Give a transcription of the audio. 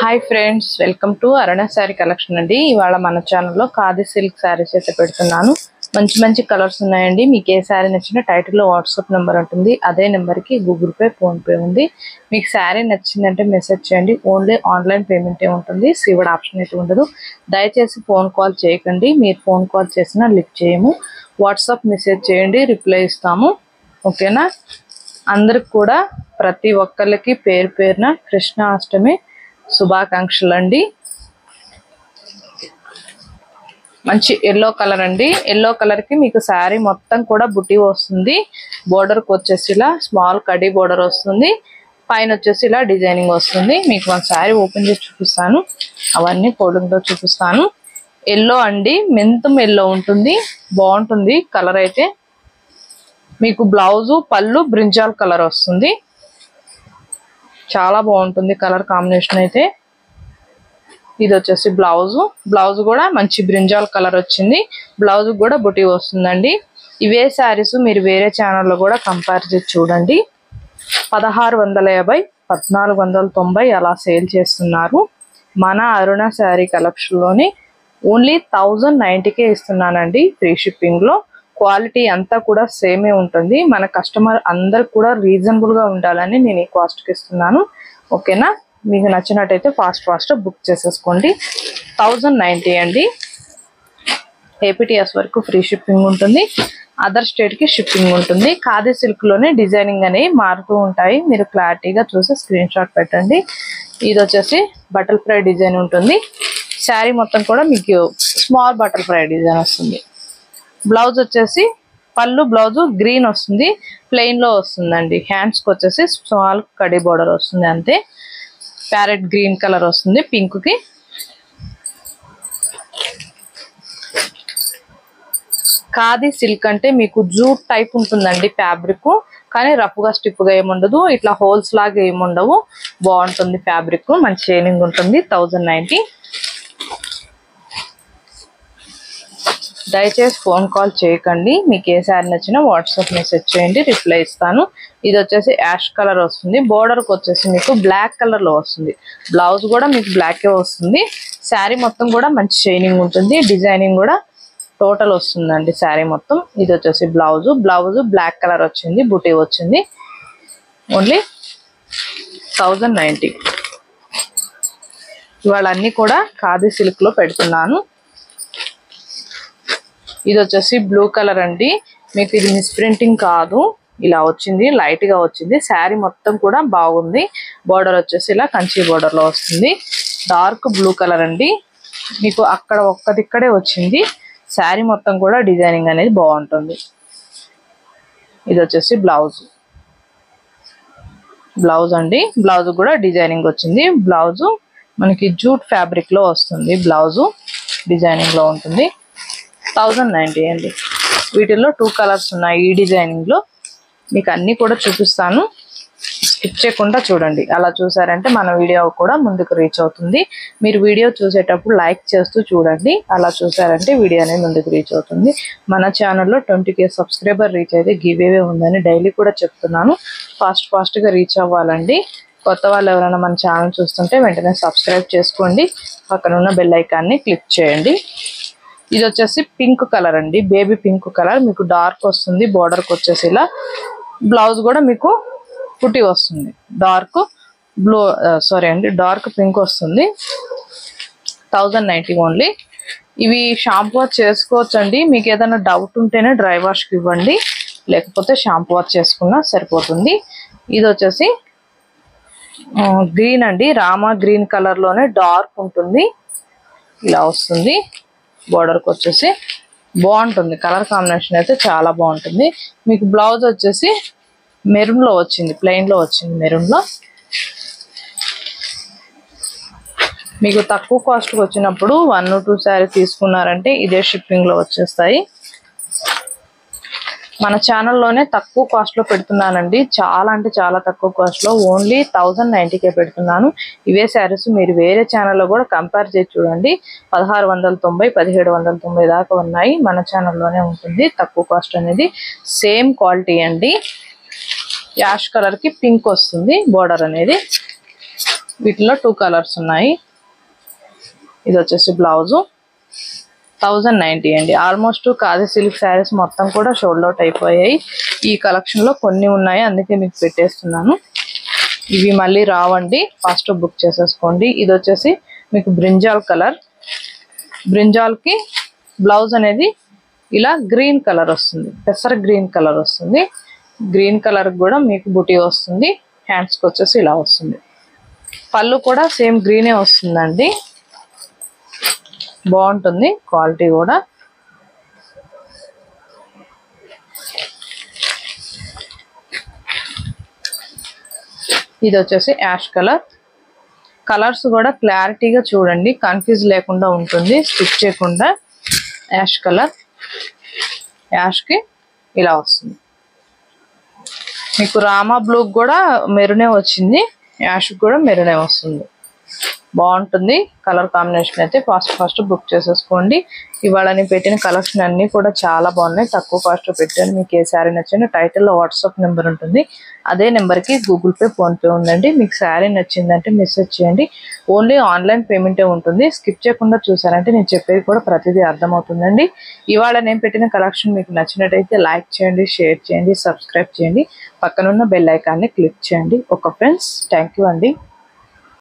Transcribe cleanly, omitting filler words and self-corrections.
Hi friends, welcome to Aruna sari collection అండి. ఇవాళ మన ఛానల్లో ఖాదీ సిల్క్ శారీస్ అయితే పెడుతున్నాను. మంచి మంచి కలర్స్ ఉన్నాయండి. మీకు ఏ శారీ నచ్చినా టైటిల్లో వాట్సాప్ నెంబర్ ఉంటుంది. అదే నెంబర్కి గూగుల్ పే, ఫోన్పే ఉంది. మీకు శారీ నచ్చిందంటే మెసేజ్ చేయండి. ఓన్లీ ఆన్లైన్ పేమెంటే ఉంటుంది. సీవడ్ ఆప్షన్ అయితే ఉండదు. దయచేసి ఫోన్ కాల్ చేయకండి. మీరు ఫోన్ కాల్ చేసినా లిఫ్ట్ చేయము. వాట్సాప్ మెసేజ్ చేయండి, రిప్లై ఇస్తాము. ఓకేనా? అందరికి కూడా ప్రతి ఒక్కరికి పేరు పేరున కృష్ణాష్టమి శుభాకాంక్షలు అండి. మంచి ఎల్లో కలర్ అండి. ఎల్లో కలర్ కి మీకు శారీ మొత్తం కూడా బుట్టి వస్తుంది. బోర్డర్ కి వచ్చేసి ఇలా స్మాల్ కడీ బోర్డర్ వస్తుంది. పైన వచ్చేసి ఇలా డిజైనింగ్ వస్తుంది. మీకు మన శారీ ఓపెన్ చేసి చూపిస్తాను. అవన్నీ ఫోల్డింగ్ లో చూపిస్తాను. ఎల్లో అండి, మెంతం ఎల్లో ఉంటుంది. బాగుంటుంది కలర్ అయితే. మీకు బ్లౌజు పళ్ళు బ్రింజాల్ కలర్ వస్తుంది. చాలా బాగుంటుంది కలర్ కాంబినేషన్ అయితే. ఇది వచ్చేసి బ్లౌజ్ కూడా మంచి బ్రింజాల్ కలర్ వచ్చింది. బ్లౌజ్ కూడా బుటీ వస్తుందండి. ఇవే శారీస్ మీరు వేరే ఛానల్లో కూడా కంపేర్ చేసి చూడండి. 1650, 1490 అలా సేల్ చేస్తున్నారు. మన అరుణ శారీ కలెక్షన్ లోని ఓన్లీ 1090కే ఇస్తున్నానండి, ఫ్రీ షిప్పింగ్ లో. క్వాలిటీ అంతా కూడా సేమే ఉంటుంది. మన కస్టమర్ అందరు కూడా రీజనబుల్ గా ఉండాలని నేను ఈ కాస్ట్ కి ఇస్తున్నాను. ఓకేనా? మీకు నచ్చినట్టయితే ఫాస్ట్ బుక్ చేసేసుకోండి. 1090 అండి. ఏపీటీఎస్ వరకు ఫ్రీ షిప్పింగ్ ఉంటుంది. అదర్ స్టేట్ కి షిప్పింగ్ ఉంటుంది. ఖాదీ సిల్క్ లోనే డిజైనింగ్ అనేవి మారుతూ ఉంటాయి. మీరు క్లారిటీగా చూసి స్క్రీన్ షాట్ పెట్టండి. ఇది వచ్చేసి బటర్ఫ్లై డిజైన్ ఉంటుంది. శారీ మొత్తం కూడా మీకు స్మాల్ బటర్ఫ్లై డిజైన్ వస్తుంది. బ్లౌజ్ వచ్చేసి పళ్ళు బ్లౌజు గ్రీన్ వస్తుంది. ప్లెయిన్ లో వస్తుందండి. హ్యాండ్స్ కి వచ్చేసి స్మాల్ కడీ బోర్డర్ వస్తుంది అంతే. ప్యారెట్ గ్రీన్ కలర్ వస్తుంది పింక్ కి. ఖాదీ సిల్క్ అంటే మీకు జూట్ టైప్ ఉంటుందండి ఫ్యాబ్రిక్. కానీ రఫ్ గా స్టిఫ్ గా ఏముండదు. ఇట్లా హోల్స్ లాగా ఏముండవు. బాగుంటుంది ఫ్యాబ్రిక్. మంచి షైనింగ్ ఉంటుంది. 1090. దయచేసి ఫోన్ కాల్ చేయకండి. మీకు ఏ శారీ నచ్చినా వాట్సాప్ మెసేజ్ చేయండి, రిప్లై ఇస్తాను. ఇది వచ్చేసి యాష్ కలర్ వస్తుంది. బోర్డర్ కి వచ్చేసి మీకు బ్లాక్ కలర్ లో వస్తుంది. బ్లౌజ్ కూడా మీకు బ్లాకే వస్తుంది. శారీ మొత్తం కూడా మంచి షైనింగ్ ఉంటుంది. డిజైనింగ్ కూడా టోటల్ వస్తుందండి శారీ మొత్తం. ఇది వచ్చేసి బ్లౌజ్ బ్లాక్ కలర్ వచ్చింది. బుటీ వచ్చింది. ఓన్లీ 1090. ఇవాళ అన్ని కూడా ఖాదీ సిల్క్ లో పెడుతున్నాను. ఇది వచ్చేసి బ్లూ కలర్ అండి. మీకు ఇది మిస్ ప్రింటింగ్ కాదు, ఇలా వచ్చింది, లైట్ గా వచ్చింది. శారీ మొత్తం కూడా బాగుంది. బోర్డర్ వచ్చేసి ఇలా కంచి బోర్డర్ లో వస్తుంది. డార్క్ బ్లూ కలర్ అండి. మీకు అక్కడ ఒక్కదిక్కడే వచ్చింది. శారీ మొత్తం కూడా డిజైనింగ్ అనేది బాగుంటుంది. ఇది వచ్చేసి బ్లౌజ్ అండి. బ్లౌజ్ కూడా డిజైనింగ్ వచ్చింది. బ్లౌజ్ మనకి జూట్ ఫ్యాబ్రిక్ లో వస్తుంది. బ్లౌజ్ డిజైనింగ్ లో ఉంటుంది. 1090 అండి. వీటిల్లో 2 కలర్స్ ఉన్నాయి. ఈ డిజైనింగ్ లో మీకు అన్ని కూడా చూపిస్తాను. స్కిప్ చేయకుండా చూడండి. అలా చూసారంటే మన వీడియో కూడా ముందుకు రీచ్ అవుతుంది. మీరు వీడియో చూసేటప్పుడు లైక్ చేస్తూ చూడండి. అలా చూసారంటే వీడియో అనేది ముందుకు రీచ్ అవుతుంది. మన ఛానల్లో 20K సబ్స్క్రైబర్ రీచ్ అయితే గివ్ అవే ఉందని డైలీ కూడా చెప్తున్నాను. ఫాస్ట్ గా రీచ్ అవ్వాలండి. కొత్త వాళ్ళు ఎవరైనా మన ఛానల్ చూస్తుంటే వెంటనే సబ్స్క్రైబ్ చేసుకోండి. పక్కన ఉన్న బెల్ ఐకాన్ని క్లిక్ చేయండి. ఇది వచ్చేసి పింక్ కలర్ అండి. Baby pink colour. మీకు డార్క్ వస్తుంది. బోర్డర్ కి వచ్చేసి ఇలా. బ్లౌజ్ కూడా మీకు పుట్టి వస్తుంది. డార్క్ పింక్ వస్తుంది. 1090 ఓన్లీ. ఇవి షాంపూ వాష్ చేసుకోవచ్చు అండి. మీకు ఏదైనా డౌట్ ఉంటేనే డ్రై వాష్ కి ఇవ్వండి, లేకపోతే షాంపూ వాష్ చేసుకున్నా సరిపోతుంది. ఇది వచ్చేసి గ్రీన్ అండి. రామా గ్రీన్ కలర్ లోనే డార్క్ ఉంటుంది. ఇలా వస్తుంది. బోర్డర్ కి వచ్చేసి బాగుంటుంది. కలర్ కాంబినేషన్ అయితే చాలా బాగుంటుంది. మీకు బ్లౌజ్ వచ్చేసి మెరూన్ లో వచ్చింది. ప్లెయిన్ లో వచ్చింది మెరూన్ లో. మీకు తక్కువ కాస్ట్ కి వచ్చినప్పుడు 1 or 2 శారీ తీసుకున్నారంటే ఇదే షిప్పింగ్ లో వచ్చేస్తాయి. మన ఛానల్లోనే తక్కువ కాస్ట్ లో పెడుతున్నానండి. చాలా అంటే చాలా తక్కువ కాస్ట్ లో ఓన్లీ 1090కే పెడుతున్నాను. ఇవే శారీస్ మీరు వేరే ఛానల్లో కూడా కంపేర్ చేసి చూడండి. 1690, 1790 దాకా ఉన్నాయి. మన ఛానల్లోనే ఉంటుంది తక్కువ కాస్ట్ అనేది. సేమ్ క్వాలిటీ అండి. యాష్ కలర్ కి పింక్ వస్తుంది బోర్డర్ అనేది. వీటిలో 2 కలర్స్ ఉన్నాయి. ఇది వచ్చేసి బ్లౌజు 1090 అండి. ఆల్మోస్ట్ ఖాదీ సిల్క్ శారీస్ మొత్తం కూడా షోల్డ్ అవుట్ అయిపోయాయి. ఈ కలెక్షన్ లో కొన్ని ఉన్నాయి, అందుకే మీకు పెట్టేస్తున్నాను. ఇవి మళ్ళీ రావండి, ఫాస్ట్ బుక్ చేసేసుకోండి. ఇది వచ్చేసి మీకు బ్రింజాల్ కలర్. బ్రింజాల్ కి బ్లౌజ్ అనేది ఇలా గ్రీన్ కలర్ వస్తుంది, పెసర గ్రీన్ కలర్ వస్తుంది. గ్రీన్ కలర్ కూడా మీకు బుటీ వస్తుంది. హ్యాండ్స్ కి వచ్చేసి ఇలా వస్తుంది. పళ్ళు కూడా సేమ్ గ్రీనే వస్తుందండి, బాగుంటుంది క్వాలిటీ కూడా. ఇది వచ్చేసి యాష్ కలర్. కలర్స్ కూడా క్లారిటీగా చూడండి, కన్ఫ్యూజ్ లేకుండా ఉంటుంది, స్టిచ్ చేయకుండా. యాష్ కలర్, యాష్ కి ఇలా వస్తుంది. మీకు రామా బ్లూ కూడా మెరూనే వచ్చింది, యాష్ కూడా మెరూనే వస్తుంది. బాగుంటుంది కలర్ కాంబినేషన్ అయితే. ఫాస్ట్ బుక్ చేసేసుకోండి. ఇవాళ నేను పెట్టిన కలెక్షన్ అన్ని కూడా చాలా బాగున్నాయి, తక్కువ కాస్ట్ పెట్టాను. మీకు ఏ శారీ నచ్చిందో టైటిల్లో వాట్సాప్ నెంబర్ ఉంటుంది, అదే నెంబర్కి గూగుల్ పే, ఫోన్పే ఉందండి. మీకు శారీ నచ్చిందంటే మెసేజ్ చేయండి. ఓన్లీ ఆన్లైన్ పేమెంటే ఉంటుంది. స్కిప్ చేయకుండా చూసారంటే నేను చెప్పేది కూడా ప్రతిదీ అర్థమవుతుందండి. ఇవాళ నేను పెట్టిన కలెక్షన్ మీకు నచ్చినట్టయితే లైక్ చేయండి, షేర్ చేయండి, సబ్స్క్రైబ్ చేయండి, పక్కనున్న బెల్ ఐకాన్ని క్లిక్ చేయండి. ఓకే ఫ్రెండ్స్, థ్యాంక్ యూ అండి.